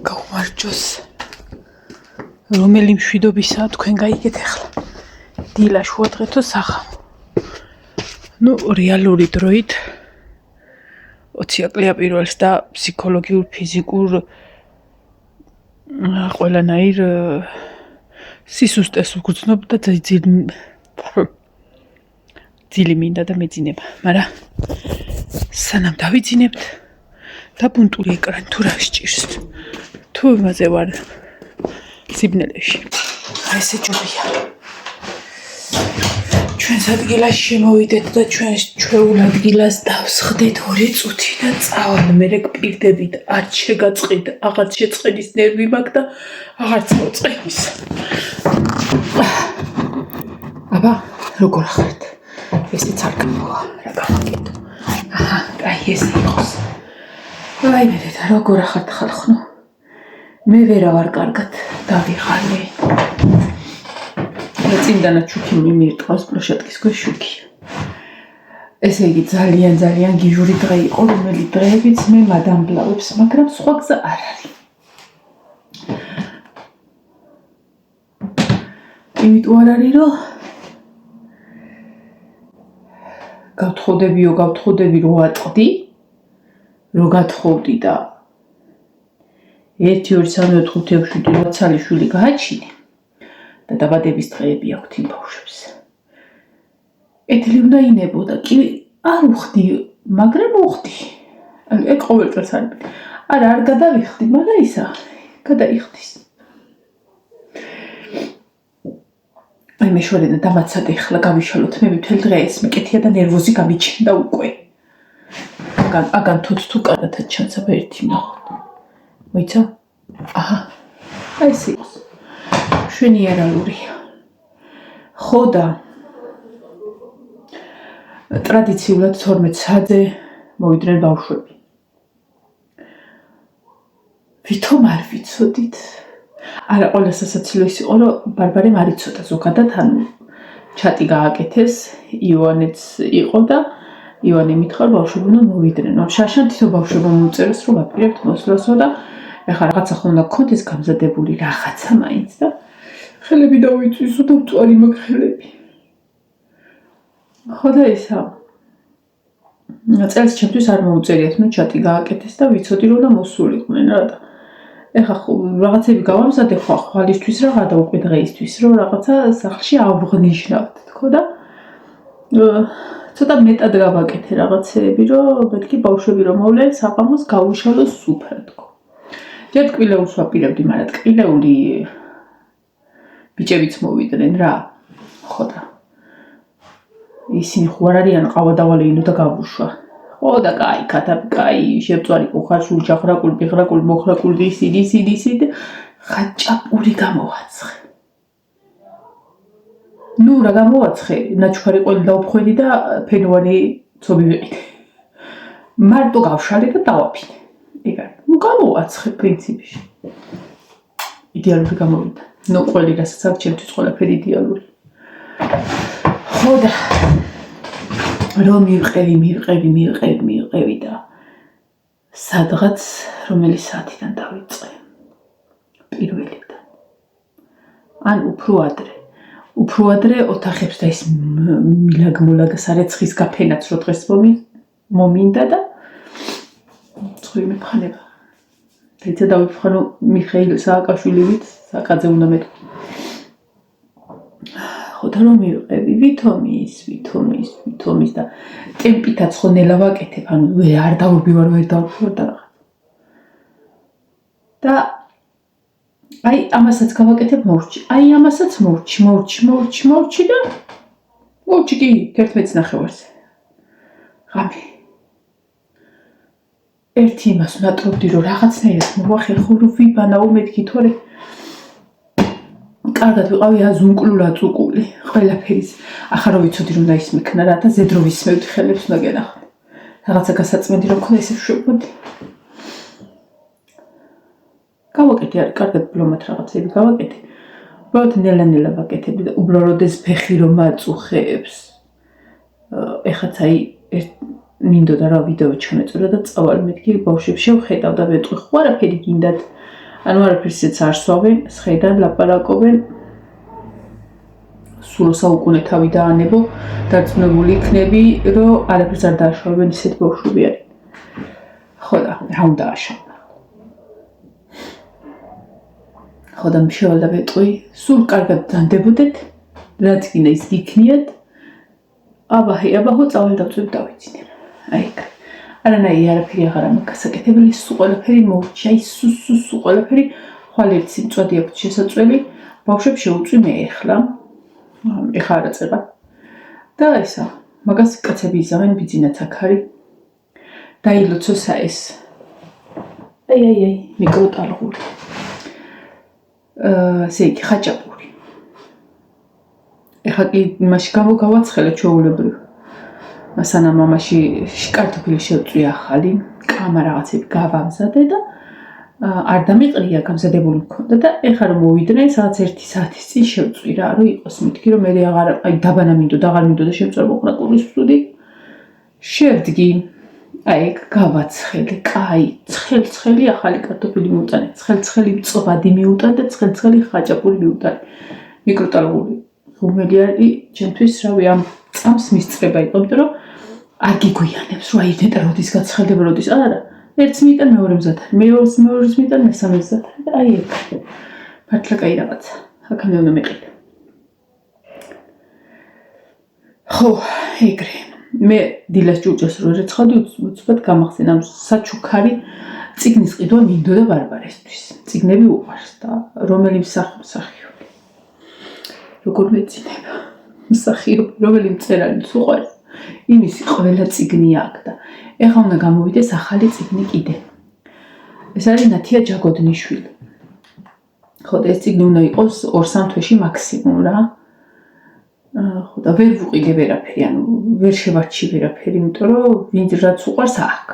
გაუმარჯოს. რომელი მშვიდობისაა თქვენ გაიგეთ ახლა. დილა შუადღეთო სახამო. ნუ რეალური დროით 20 აკლია პირველს და ფსიქოლოგიურ, ფიზიკურ ყველანაირ სისუსტეს ვგრძნობ და ძილი მინდა და მეძინება, მაგრამ სანამ დავიძინებთ დაბუნტული ეკრანი თუ რა სჭირს. თუ იმაზე ვარ სიბნელეში. აი ესე ჯობია. ჩვენს ადგილას შემოვიდეთ და ჩვენს ჩვეულ ადგილას დავსხდეთ 2 წუთი და წავალ მერე გპირდებით. არც შეგაწყით, აღარც შეწყენის ნერვი მაქვს და აღარც მოწყენის. აბა, როგორ ხართ? ესეც არ გამოვა, რა გამაკეთო. აჰა, აი ესე იყოს. აი მე და როგორ ხართ ხალხო? მე ვერა ვარ კარგად დავიღალე. წინდანა ჩუქი მიმირტყავს პლოშატკის ქვეშ შუქი. ესე იგი ძალიან გიჟური დღე იყო, რომელი დღეებიც მე მადამბლავებს, მაგრამ სხვა გზა არ არის. იმიტომ არ არის, რომ გავთხოვდები რომ ვატყდი, რომ გათხოვდი და 1 2 3 4 5 6 7 8 ცალი შვილი გააჩინე. და დაბადების დღეები აქვთ იმ ბავშვებს. ეთილი უნდა ინებოდა, კი არ უხდი, მაგრამ უხდი. ეგ ყოველწელს არის. არა, არ გადავიხდი, მაგრამ ისა გადაიხდის. აი მე შორენა დამაცადე ახლა გავიშალოთ, მე მთელ დღეს მეკეთია და ნერვოზი გამიჩნდა უკვე. აგან თუ კარგად ჩანს აბა ერთი ნახოთ. მოიცა? აჰა. აი ეს იყო. შვენი ერალური. ხო და ტრადიციულად 12 საათზე მოვიდნენ ბავშვები. ვითომ არ ვიცოდით? არა, ყველა სასაცილო ის იყო, რომ ბარბარემ არ იცოდა ზოგადად, ანუ ჩატი გააკეთეს, ივანეც იყო და ივანე მითხრა ბავშვები უნდა მოვიდნენ. შაშან თვითონ ბავშვებმა მოუწერეს, რომ აპირებთ მოსვლასო და ეხლა რაღაცა ხომ უნდა გქონდეს გამზადებული რაღაცა მაინც და ხელები დავიწვისო და მწვარი მაქვს ხელები. ხო და ისა წელს ჩემთვის არ მოუწერიათ, ნუ ჩატი გააკეთეს და ვიცოდი რომ უნდა მოსულიყვნენ რა და ეხლა რაღაცები გავამზადე ხვალისთვის რა და უკვე დღეისთვის რომ რაღაცა სახლში ავღნიშნავთ თქო და ცოტა მეტად გავაკეთე რაღაცეები რომ მეთქი ბავშვები რომ მოვლენ საყამოს გავუშალოს სუფრა თქო. ჯერ ტკბილეულს ვაპირებდი, მაგრამ ტკბილეული ბიჭებიც მოვიდნენ რა. ხო და ისინი ხო არ არიან ყავადავალეინო და გავუშვა. ხო და კაი, კაი, შეწვარი ხარ სულჯახრაკული, ბიღრაკული, მოხრაკული ისინი და ხაჭაპური გამოვაცხე. ნუ რა გამოვაცხე, ნაჩქარი ყველი დაუფხვედი და ფენოვანი ცობი ვიყიდე. მარტო გავშალე და დავაფინე. ეგ არის. ნუ გამოვაცხე პრინციპში. იდეალური გამოვიდა. ნუ ყველი რასაც აქვს ჩემთვის ყველაფერი იდეალური. ხო და რომ მივყევი და სადღაც რომელი საათიდან დავიწყე პირველიდან. ან უფრო ადრე ოთახებს და ის მილაგ-მოლაგ სარეცხის გაფენაც რო დღეს მომინდა და წვი მეფხანება. ეცა დავიფხანო მიხეილ სააკაშვილივით, საკაძე უნდა მეტყვი. ხო და რომ მივყევი ვითომის და ტემპითაც ხო ნელა ვაკეთებ, ანუ არ დავუბივარ და რაღაც. და აი ამასაც გავაკეთებ მორჩი. აი ამასაც მორჩი და მორჩი კი 11:30. ღამე. ერთი იმას ნატრობდი რომ რაღაცნაირად მოვახერხო რომ ვიბანაო მეთქი თორე კარგად ვიყავი აზუნკლულაწუკული ყველაფერის. ახლა რო ვიცოდი რომ დაისმექნა რა და ზედრო ვისმევდი ხელებს უნდა გენახო. რაღაცა გასაწმენდი რომ ქონდა ისე შევყოდი. გავაკეთე არ კარგად ბლომად რაღაცები გავაკეთე. უბრალოდ ნელა ვაკეთებდი და უბრალოდ ეს ფეხი რომ აწუხებს. ეხაც აი მინდოდა რა ვიდეო ჩამეწერა და წავალ მეთქი ბავშვებს შევხედავ და ვეტყვი ხო არაფერი გინდათ ანუ არაფერსეც არ სვავენ სხედან ლაპარაკობენ სულ საუკუნე თავი დაანებო დარწმუნებული იქნები რომ არაფერს არ დააშავებენ ისეთ ბავშვები არის ხო და რა უნდა აშავნა ხო და მშევალ და ვეტყვი სულ კარგად დანდებოდეთ რაც გინდა ის გიქნიათ აბაჰო წავალ დავწვევ დავიცინე აი ეგ არანაირი არაფერი აღარ მაქვს გასაკეთებელი სულ ყველაფერი მოუჩია ის სულ ყველაფერი ხვალერთ სიმწვადი აქვს შესაწველი ბავშვებს შეუწვი მე ეხლა არა წება და ისა მაგას კაცები იზამენ ბიძინაც აქ არის დაილოცოსა ეს აი მიკროტალღური ესე იგი ხაჭაპური ეხლა კი იმაში გავაცხელე ჩვეულებრივ მასანა მამაში კარტოფილი შევწვი ახალი კამა რაღაცები გავამზადე და არ დამიყრია გამზადებული მქონდა და ეხლა რომ მოვიდნენ სადაც 1 საათის წინ შევწვი რა რომ იყოს მითქი რომ მე აღარ აი დაბანა მინდოდა აღარ მინდოდა შემწვა მოყრაკურის სტუდი შევდგი აი ეგ გავაცხელე კაი ცხელი ახალი კარტოფილი მიუტანე ცხელი მწვადი მიუტანე და ცხელი ხაჭაპური მიუტანე მიკროტალღური რომელი არის ჩემთვის რავი ამ წამს მისწრება იყო იმიტომ რომ არ გიგვიანებს რომ აი ნეტა როდის გაცხელდება როდის არა ერთს მიიტან მეორე მზად მეორეს მიიტან მესამე მზად აი ეგ მართლა კაი რაღაცა აქამდე უნდა მეყიდე ხო ეგრე მე დილას ჭურჭელს რო ერეცხავდი უცბად გამახსენა ამ საჩუქარი წიგნის ყიდვა მინდოდა ბარბარესთვის წიგნები უყვარს და რომელი მსახიობი როგორ მეცინება მსახიობი რომელი მწერალი უყვარს იმისი ყველა წიგნი აქვს და ეხლა უნდა გამოვიდეს ახალი წიგნი კიდე ეს არის ნათია ჯაგოდნიშვილი ხო და ეს წიგნი უნდა იყოს 2-3 თვეში მაქსიმუმ რა ხო და ვერ ვუყიდე ვერაფერი ანუ ვერ შევარჩი ვერაფერი იმიტომ რომ ვინც რაც უყვარს აქ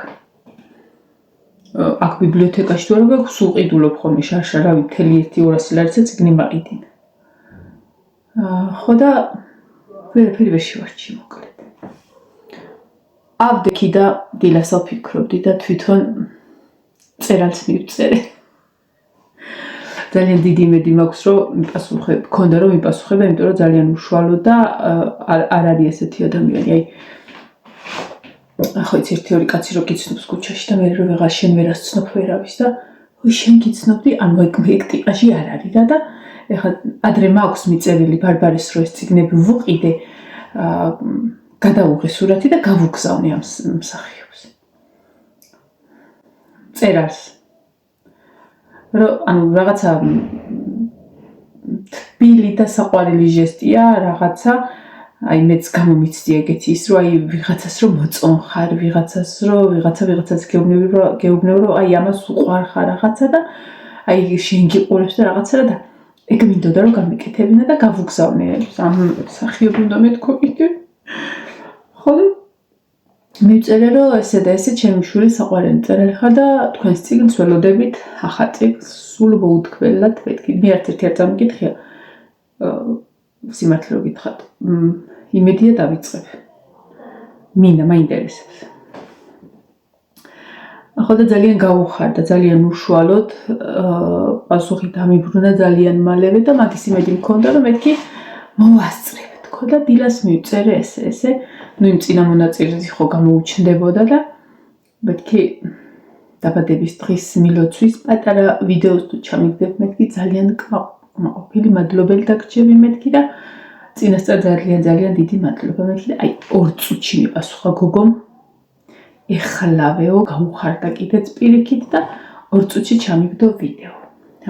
ბიბლიოთეკაში თუ არ გაქვს სულ ყიდულობ ხოლმე შარშა რავი მთელი 1-200 ლარიცა წიგნი მაყიდინა ხო და ვერაფერი ვერ შევარჩი მოკლედ ავდექი და დილას ვფიქრობდი და თვითონ წერალს მივწერე ძალიან დიდი იმედი მაქვს რომ მქონდა რომ მიპასუხება იმიტომ რომ ძალიან უშუალო და არ არის ესეთი ადამიანი აი ხო იცი 1-2 კაცი რო გიცნობს ქუჩაში და მე რო ვეღარ შენ ვერას ცნობ ვერავის და შენ გიცნობდი ანუ ეგ ტიპაში არ არის და ეხლა ადრე მაქვს მიწერილი ბარბარეს რო ეს წიგნები ვუყიდე გადავუღე სურათი და გავუგზავნე ამ მსახიობს წერალს რომ ანუ რაღაცა თბილი და საყვარელი ჟესტია რაღაცა აი მეც გამომიცდი ეგეთი ის რომ აი ვიღაცას რომ მოწონხარ ვიღაცას რომ ვიღაცას გეუბნები რომ აი ამას უყვარ ხარ რაღაცა და აი შენ გიყურებს და რაღაცა და ეგ მინდოდა რომ გამიკეთებინა და გავუგზავნე ამ მსახიობ უნდა მეთქო კიდე ხო მივწერე რომ ესე და ესე ჩემი შვილი საყვარელი მწერალი ხარ და თქვენს წიგნს ველოდებით ახალ წიგნს სულ მოუთქმელად მეთქი მე ერთ-ერთი არ წამიკითხია სიმართლე რომ გითხრათ იმედია დავიწყებ მინდა მაინტერესებს ხო და ძალიან გავუხარდა ძალიან უშუალოდ პასუხი დამიბრუნა ძალიან მალევე და მაგის იმედი მქონდა რომ მეთქი მოვასწრებ თქო და დილას მივწერე ესე ну იმ წინა მონაწილეში ხო გამოუჩნდებოდა და მეთქი დაბადების დღის მილოცვის პატარა ვიდეოს თუ ჩამიგდებ მეთქი ძალიან კმაყოფილი მადლობელი დაგრჩები მეთქი და წინასწარ ძალიან დიდი მადლობა მეთქი და აი 2 წუთში მიპასუხა გოგომ ეხლავეო გავუხარდა კიდეც პირიქით და 2 წუთში ჩამიგდო ვიდეო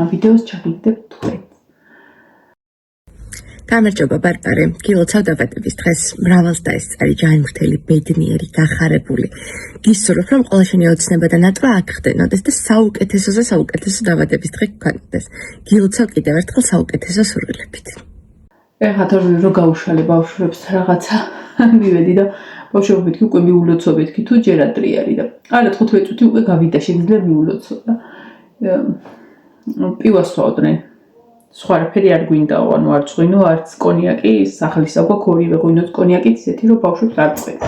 ამ ვიდეოს ჩამიგდებ თქვენ გამარჯობა ბარბარე, გილოცავ დაბადების დღეს მრავალს დაესწარი ჯანმრთელი, ბედნიერი, გახარებული. გისურვებ რომ ყველა შენი ოცნება და ნატვა აქ ხდენოდეს და საუკეთესო დაბადების დღე გქონდეს. გილოცავ კიდევ ერთხელ საუკეთესო სურვილებით. ეხლა რო გაუშალე ბავშვებს რაღაცა მივედი და ბავშვები მეთქი უკვე მიულოცობ მეთქი თუ ჯერ ადრე არის და არა 15 წუთი უკვე გავიდა შეიძლება მიულოცო და პივას ვაოდნენ სხვა რაფერი არ გვინდაო, ანუ არც ღვინო, არც კონიაკი, სახლისა გვაქვს ორივე ღვინოც კონიაკით ისეთი რომ ბავშვებს არ წყვეტს.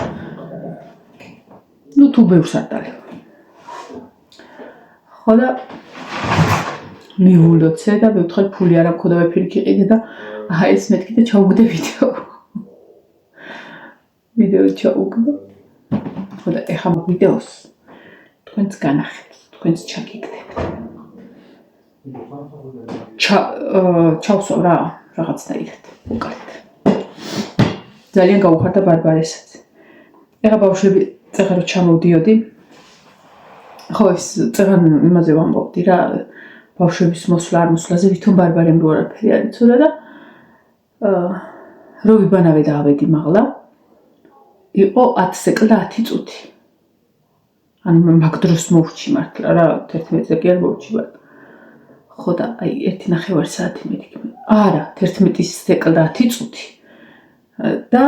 ну თუ ბევრს არ დალევ. ხო და მივულოცე და მივთხარ ფული არ აქვს და ვეფერი გიყიდე და ეს მეთქი და ჩაუგდე ვიდეო ჩაუგდე. ხო და ეხლა ვიდეოს თქვენც განახეთ, თქვენც ჩაგიგდებთ. ჩავსვამ რა რაღაცნაირად უკარეთ. ძალიან გაუხარდა ბარბარესაც. ეხლა ბავშვები წეღარო ჩამოვდიოდი. ხო ეს წეღან იმაზე ვამბობდი რა ბავშვების მოსვლა არ მოსვლაზე ვითომ ბარბარემ რო არაფერი არ იცოდა და რო ვიბანავე და ავედი მაღლა იყო 10 სეკლ და 10 წუთი. ანუ მაგ დროს მოვჭი მართლა რა 11-ზე კი არ მოვჭი ვარ. ხო და აი 1.5 საათი მეთქი. არა 11 სეკლ და 10 წუთი. და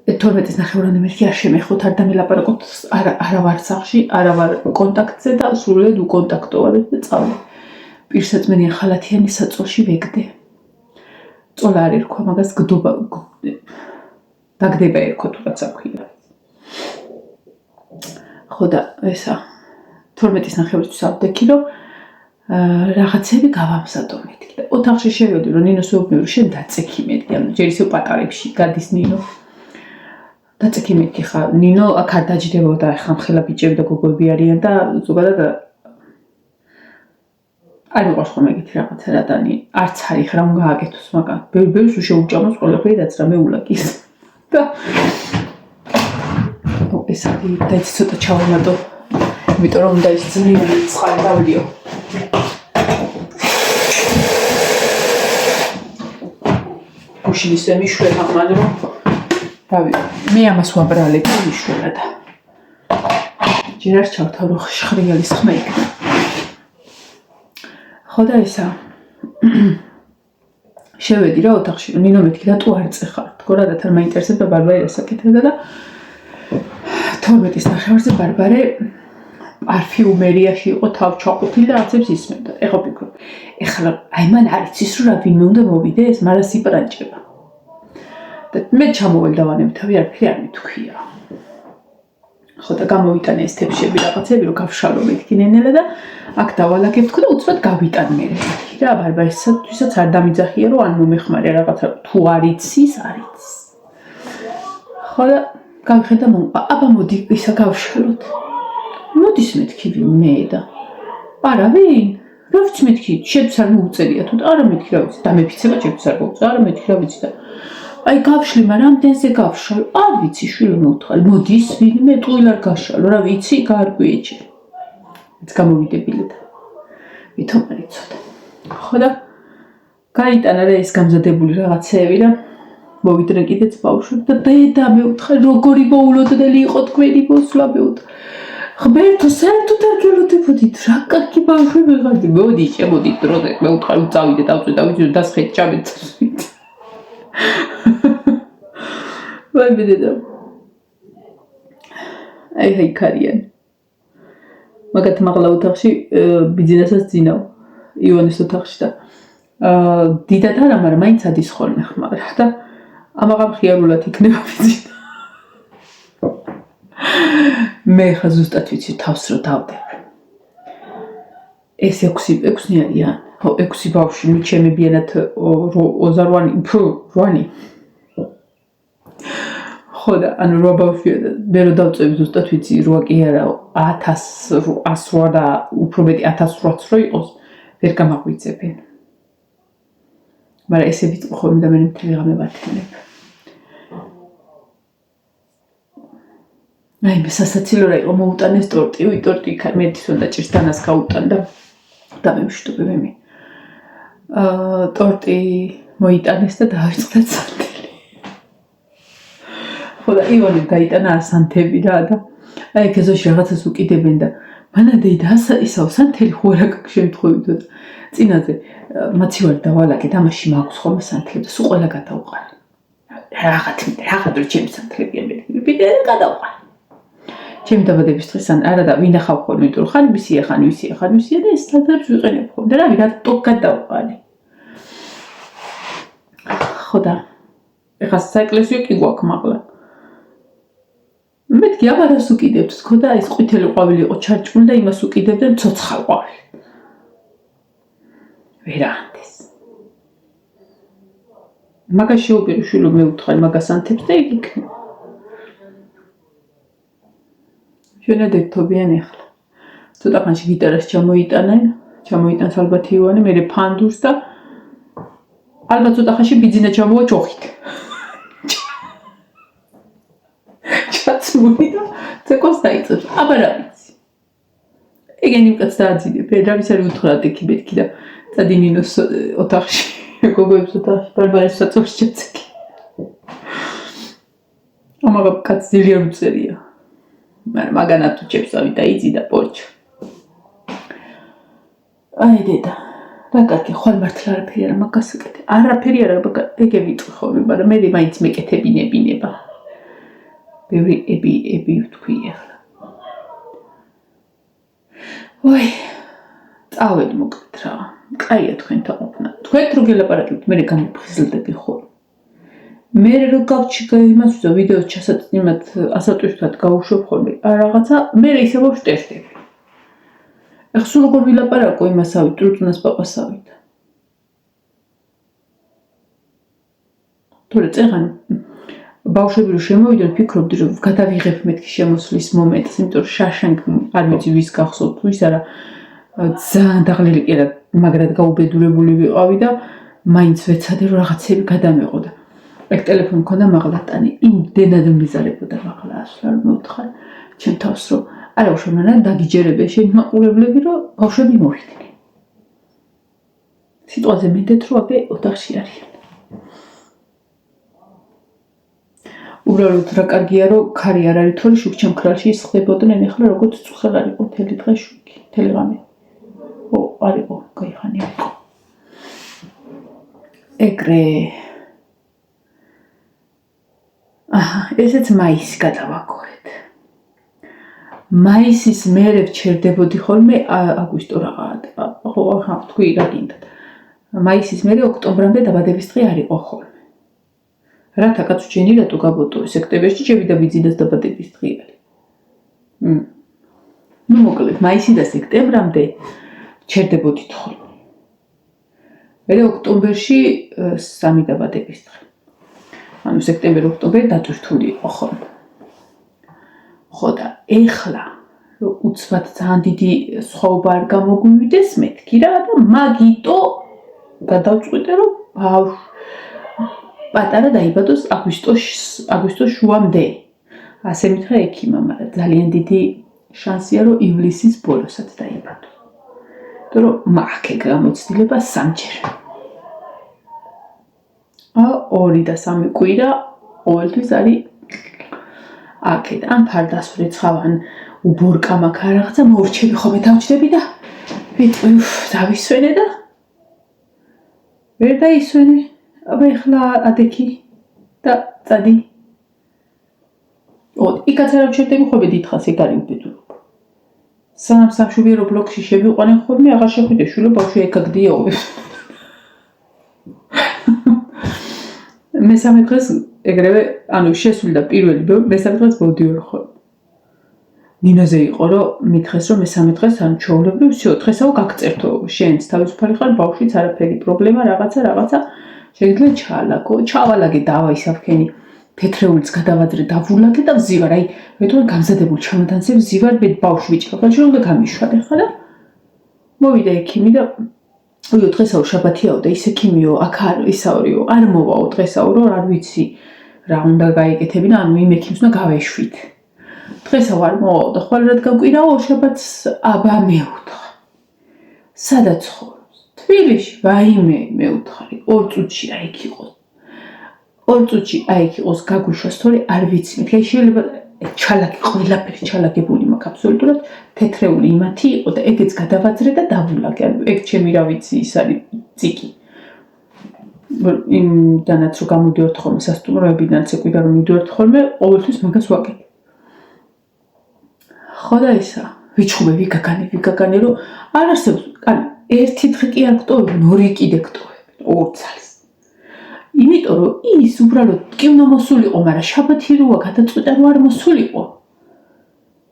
12.5 მეთქი არ შემეხოთ არ დამელაპარაკოთ არა ვარ სახში, არა ვარ კონტაქტზე და სრულიად უკონტაქტო ვარ და წავლე. პირსაწმენიან ხალათიანი საწოლში ვეგდე. წოლა არ ერქვა მაგას გდობა დაგდება ერქვა თუ რაც აქვია. ხო და ესა 12.5-თვის ავდექი რომ რაღაცები გავამზადო მეთქი და ოთახში შევედი რომ ნინოს ვეუბნები რომ შენ დაწექი მეთქი ანუ ჯერ ისევ პატარებში გადის ნინო დაწექი მეთქი ხა ნინო აქ არ დაჯდებოდა ხა მხელა ბიჭები და გოგოები არიან და ზოგადად არ მიყვარს ხოლმე ეგეთი რაღაცა რა და არც არის რა უნდა გააკეთოს მაგრამ ბევრს შეუჭამოს ყველაფერი რაც რამე ულაკის და ეს არის და ის ცოტა ჩავამატო იმიტომ რომ უნდა ის ძლიერი წყალი დავიდიო გუშინისე მიშვენა მან რომ რავი მე ამას ვაბრალებ მიშვენა და ჯერ არ ჩავთავ რომ შხრიალის ხმა იქნება ხო და ესა შევედი რა ოთახში ნინო მეთქი და თუ არ წეხარ თქო რა და მაინტერესებდა ბარბარე ასაკეთებდა და 12.5-ზე ბარბარე პარფიუმერიაში იყო თავ ჩაყუთილი და არცებს ისმენდა. ეხლა ვფიქრობ, ეხლა აი მან არ იცის რომ რა ვინმე უნდა მოვიდეს, მაგრამ სიპრანჭება. და მე ჩამოვალ და ვანებ თავი არაფერი არ მithქვია. ხო და გამოვიტანე ეს თეფშები რაღაცები რომ გავშალო მეთქი ნენელა და აქ დავალაგებ თქო და უცბად გავიტან მე მეთქი რა ბარბარისთვისაც არ დამიძახია რომ ან მომეხმარე რაღაცა თუ არ იცის, არ იცის. ხო და გავხედა აბა მოდი ისა გავშალოთ. მოდის მეთქი მე და არავინ რა ვიცი მეთქი შეებს არ მოუწერია თუ არა მეთქი რა ვიცი დამეფიცება შეებს არ მოუწა არა მეთქი რა ვიცი და აი გავშლი მაგრამ ამდენზე გავშალ არ ვიცი შვილო მოვთხარი მოდის ვინმე ტყუილ არ გაშალო რა ვიცი გარკვიეჭი ეს გამოვიდებილი და ვითომ არ იცოდა ხო და გაიტანა რა ეს გამზადებული რაღაცეები და მოვიდრე კიდეც ბავშვები და დედა მევთხარი როგორი მოულოდნელი იყო თქვენი მოსვლა მევთხარი ხბერთო საერთოდ არ გელოდებოდით რა კარგი ბავშვები ხართ მოდი შემოდით დროზე მე უთხარი წავიდე დავწვე დავიძე დასხეთ ჩამეცვით ვაი დედა აი ქარიან მაგათ მაღლა ოთახში ბიძინასაც ძინავ ივანეს ოთახში და დიდად არა მაგრამ მაინც ადის ხოლმე ხმარა და ამაღამ ხიარულად იქნება ბიძინა მე ხა ზუსტად ვიცი თავს რო დავდებ. ეს 6 არიან. ხო 6 ბავშვი მე ჩემებიანად 28 უფრო 8. ხო და ანუ 8 ბავშვია და მე რო დავწევი ზუსტად ვიცი 8 კი არა 1108 და უფრო მეტი 1800 რო იყოს ვერ გამაგვიწებენ. მაგრამ ესე ვიტყვი ხოლმე და მე მთელი ღამე ვათქნებ. აი მე სასაცილო რა იყო მოუტანეს ტორტი, ტორტი მეთის უნდა ჭირს დანას გაუტანდა და მე ვშტობე მე. ტორტი მოიტანეს და დავიწყდა სანთელი. ხო და ივანე გაიტანა ასანთები რა და აი ქეზოში რაღაცას უკიდებენ და მანამდე ისაო სანთელი ხო არა გაკ შემთხვევით და წინაზე მაცივარი დავალაგე და მაშინ მაქვს ხოლმე სანთელი და სულ ყველა გადაუყარე. რაღაც რო ჩემს სანთლებიან მე ვიდე გადაუყარე. ჩემი დაბადების დღეს ან არა და ვინ ახავ ხოლმე იმიტომ რომ ხან ვისია და ეს თათებს ვიყენებ ხოლმე და რა ვიღაც ტოკ გადავყარე. ხო და ეხლა საეკლესიო კი გვაქვს მაღლა. მეთქი ამას უკიდებთ, თქო და ეს ყვითელი ყვავილი იყო ჩარჭმული და იმას უკიდებდნენ ცოცხალ ყვავილს. ვერანდეს. მაგას შეუპირო შვილო მე უთხარი მაგას ანთებს და იგი იქნება. შენადეთ თობიან ახლა. ცოტა ხანში გიტარას ჩამოიტანს ალბათ ივანე, მე ფანდურს და ალბათ ცოტა ხანში ბიძინა ჩამოვა ჭოხით. ჩაცმული და ცეკოს დაიწევს. აბა რა ვიცი. ეგენი მკაც დააძინებ, რავის არის უთხრათ იქ მეთქი და წადინინოს ოთახში, გოგოებს ოთახში, ბარბარეს საწოლში ჩაცეკი. ამაღა კაც ძლიერ უწერია. მაგრამ მაგანაც უჩებს ავი და იზი და პორჩა. აი დედა, რა კარგი, ხვალ მართლა არაფერი არა მაგას ეკეთე. არაფერი არა, ეგე ვიტყვი ხოლმე, მაგრამ მე მაინც მეკეთებინებინება. ბევრი ები ვთქვი ახლა. ვაი, წავედი მოკლედ რა. კაია თქვენთან ყოფნა. თქვენ რო გელაპარაკებთ, მე გამიფხიზლდები ხოლმე. მე რო გავჩი იმას ვიდა ვიდეოს ჩასაწნიმად ასატვირთად გავუშვებ ხოლმე. რაღაცა მე ისე ვშტერდები. ეხლა სულ როგორ ვილაპარაკო იმასავით, ტრუწუნას პაპასავით. თორე წეღან ბავშვები რო შემოვიდნენ, ფიქრობდი რომ გადავიღებ მეთქი შემოსვლის მომენტს, იმიტომ რომ შაშანკ არ ვიცი ვის გახსოვთ, ვის არა ძალიან დაღლილი კი არა, მაგრად გაუბედურებული ვიყავი და მაინც ვეცადე რომ რაღაცები გადამეღო და ეგ ტელეფონი მქონდა მაღლატანი, იმდენად მიზარებოდა მაღლა ასვლა რომ მოვთხარ ჩემ თავს რომ არა უშუალოდ დაგიჯერებე შენ მაყურებლები რომ ბავშვები მოვიდნენ. სიტყვაზე მეთეთ რომ აბე ოთახში არიან. უბრალოდ რა კარგია რომ ქარი არ არის თორე შუქჩამ ქრალში ის ხდებოდნენ ეხლა როგორც წუხელ არ იყო მთელი დღე შუქი, მთელი ღამე. არ იყო, გაიხანი არ იყო. ეგრე ესეც მაისი გადავაგორეთ. მაისის მერე ვჩერდებოდი ხოლმე აგვისტო რაღაცა. ხო, ახლა თქვი რა გინდა. მაისის მერე ოქტომბრამდე დაბადების დღე არ იყო ხოლმე. რათა კაც ვჩენი რატო გაბოდო სექტემბერში შევიდა ბიძინას დაბადების დღე არის. ნუ მოკლედ მაისი და სექტემბრამდე ჩერდებოდით ხოლმე. მერე ოქტომბერში სამი დაბადების დღე. ანუ სექტემბერ ოქტომბერი დატვირთული იყო ხოლმე. ხო და ეხლა უცბად ძალიან დიდი სხვაობა არ გამოგვივიდეს მეთქი რა და მაგიტო გადავწყვიტე რომ პატარა დაიბადოს აგვისტოს შუამდე. ასე მითხრა ექიმმა, მაგრამ ძალიან დიდი შანსია რომ ივლისის ბოლოსაც დაიბადო. იმიტომ რომ მაქვს გამოცდილება სამჯერ. 2 და 3 კვირა ყოველთვის არის აქეთ. ან ფარდასვრი ცხავან უბორკა მაქვს რაღაცა მორჩები ხოლმე დავჭდები და ვიტყვი დავისვენე და ვერ დაისვენე. აბა ეხლა ადექი და წადი. იქაც არ ვჩერდები ხოლმე დიდხანს ეგ არის უბედურობა. სამშობიარო ბლოკში შევიყვანენ ხოლმე აღარ შეხვიდე შვილო ბავშვი ეკაგდიაო. მესამე დღეს ეგრევე ანუ შესვლიდა პირველი მესამე დღეს მოვდივარ ხოლმე. ნინოზე იყო რომ მითხეს რომ მესამე დღეს ან ჩაოლებრივ всё დღესაო გაგწერთო შენც თავისუფალი ხარ ბავშვიც არაფერი პრობლემა რაღაცა შეიძლება ჩაალაგო ჩავალაგე დავაისავქენი თეთრეულიც გადავადრე დავულაგე და ვზივარ აი მეტყვი გამზადებულ ჩამოდანზე ვზივარ მე ბავშვი ვიჭრობა შეიძლება გამიშვადე ხა და მოვიდა ექიმი და ოი დღესაო შაბათიაო და ის ექიმიო აქ არ ისაორიო არ მოვაო დღესაო რომ არ ვიცი რა უნდა გაიგეთებინა ანუ იმ ექიმს უნდა გავეშვით დღესაო არ მოვაო და ხვალ რადგან კვირაო შაბათს აბა მეუთხა სადაც ხოვს თბილისში ვაიმე მეუთხარი 2 წუთში აი იქ იყო 2 წუთში აი იქ იყოს გაგვიშვას თორე არ ვიცი მე შეიძლება ჩალაკი ყველაფერი ჩალაგებული მაქვს აბსოლუტურად თეთრეული იმათი იყო და ეგეც გადავაძრე და დავულაგე ანუ ეგ ჩემი რა ვიცი ის არის ციკი იმდანაც რომ გამოდივართ ხოლმე სასტუმროებიდან ცეკვიდან რომ მიდივართ ხოლმე ყოველთვის მაგას ვაკეთებ ხო და ისა ვიჩხუბე ვიგაგანი რომ არ არსებობს ან ერთი დღე კი არ გტოვებ 2 კიდე გტოვებ 2 წელს იმიტომ რომ ის უბრალოდ კი უნდა მოსულიყო მაგრამ შაბათი როა გადაწყვიტა რომ არ მოსულიყო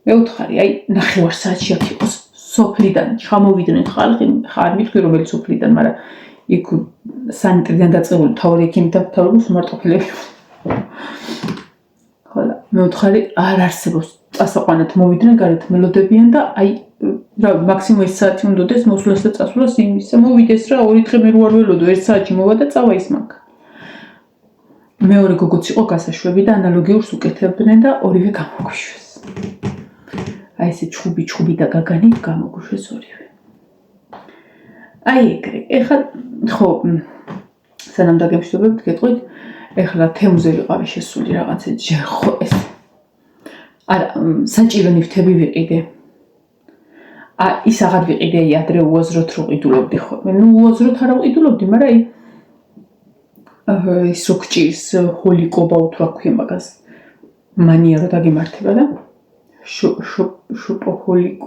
მეუთხარი, აი, ნახევარ საათში აქ იყოს სოფლიდან ჩამოვიდნენ ხალხი, ხარ მითქვი რომელიც სოფლიდან, მაგრამ იქ სანიტრიდან დაწყებული თავი ექიმი და თავი უმარტყოფილები. ხოლო მეუთხარი არ არსებობს წასაყვანად მოვიდნენ, გარეთ მელოდებიან და აი რა მაქსიმუმ 1 საათი უნდადეს მოსვლას და წასვლას იმისა მოვიდეს რა 2 დღე მე რო არ ველოდო 1 საათში მოვა და წავა ის მაგ. მეორე გოგოც იყო გასაშვები და ანალოგიურს უკეთებდნენ და ორივე გამოგვიშვეს. აი ესე ჩხუბი და გაგანით გამოგვიშვეს ორივე. აი ეგრე. ეხლა ხო სანამ დაგემშვიდობებთ გეტყვით, ეხლა თემზე ვიყავი შესული რაღაცა ჯერ ხო ეს. არა, საჭირო ნივთები ვიყიდე. ის აღარ ვიყიდე, აი ადრე უაზროდ რო ყიდულობდი ხოლმე. ნუ უაზროდ არ ვყიდულობდი, მაგრამ აი ის რო გჭირს ჰოლიკობა თუ რა ქვია მაგას. მანია რო დაგემართება და შოპოჰოლიკ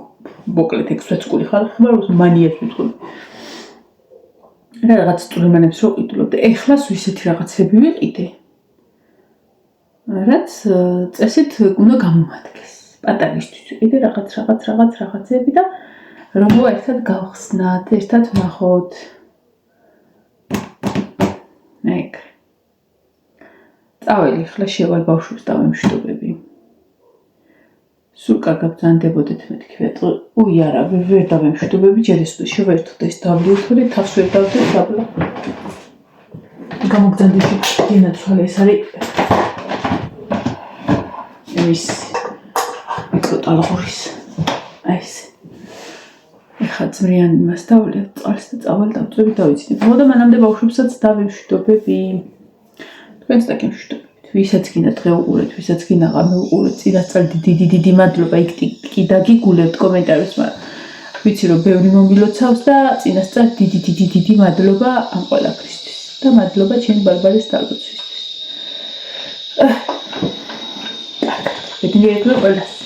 მოკლედ ექსპრესკული ხალხი მაგრამ მანიას ვიტყვი. რაღაც სტუმრებს რო ყიდულობდი. ეხლა ისეთი რაღაცები ვიყიდე. რაც წესით უნდა გამომადგეს. პატარისთვის ვიყიდე რაღაცები და რომ ერთად გავხსნათ, ერთად ვნახოთ. ეგ. წავედი ახლა შევალ ბავშვებს დავემშვიდობები. სულ კარგად ბრძანდებოდეთ მეთქი ვეტყვი. უი არა, ვერ დავემშვიდობები, ჯერ ეს შევერთოთ ეს დავლითური, თავს ვერ დავდეთ დაბლა. გამოგძანდი შეგინაცვალე ეს არის ის მიკროტალღურის აი ეს ეხა ძმრიან იმას დავვლევ წყალს და წავალ დავწევი დავიცინებ. მოდა მანამდე ბავშვებსაც დავემშვიდობები. თქვენს დაგემშვიდობებით. ვისაც გინდა დღე უყურეთ, ვისაც გინდა ღამე უყურეთ, წინასწარ დიდი მადლობა იქ კიდე გიგულებთ კომენტარებს, მაგრამ ვიცი რომ ბევრი მომილოცავს და წინასწარ დიდი მადლობა ამ ყველაფრისთვის და მადლობა ჩემი ბარბარის დალოცვისთვის. ბედნიერი ყველას.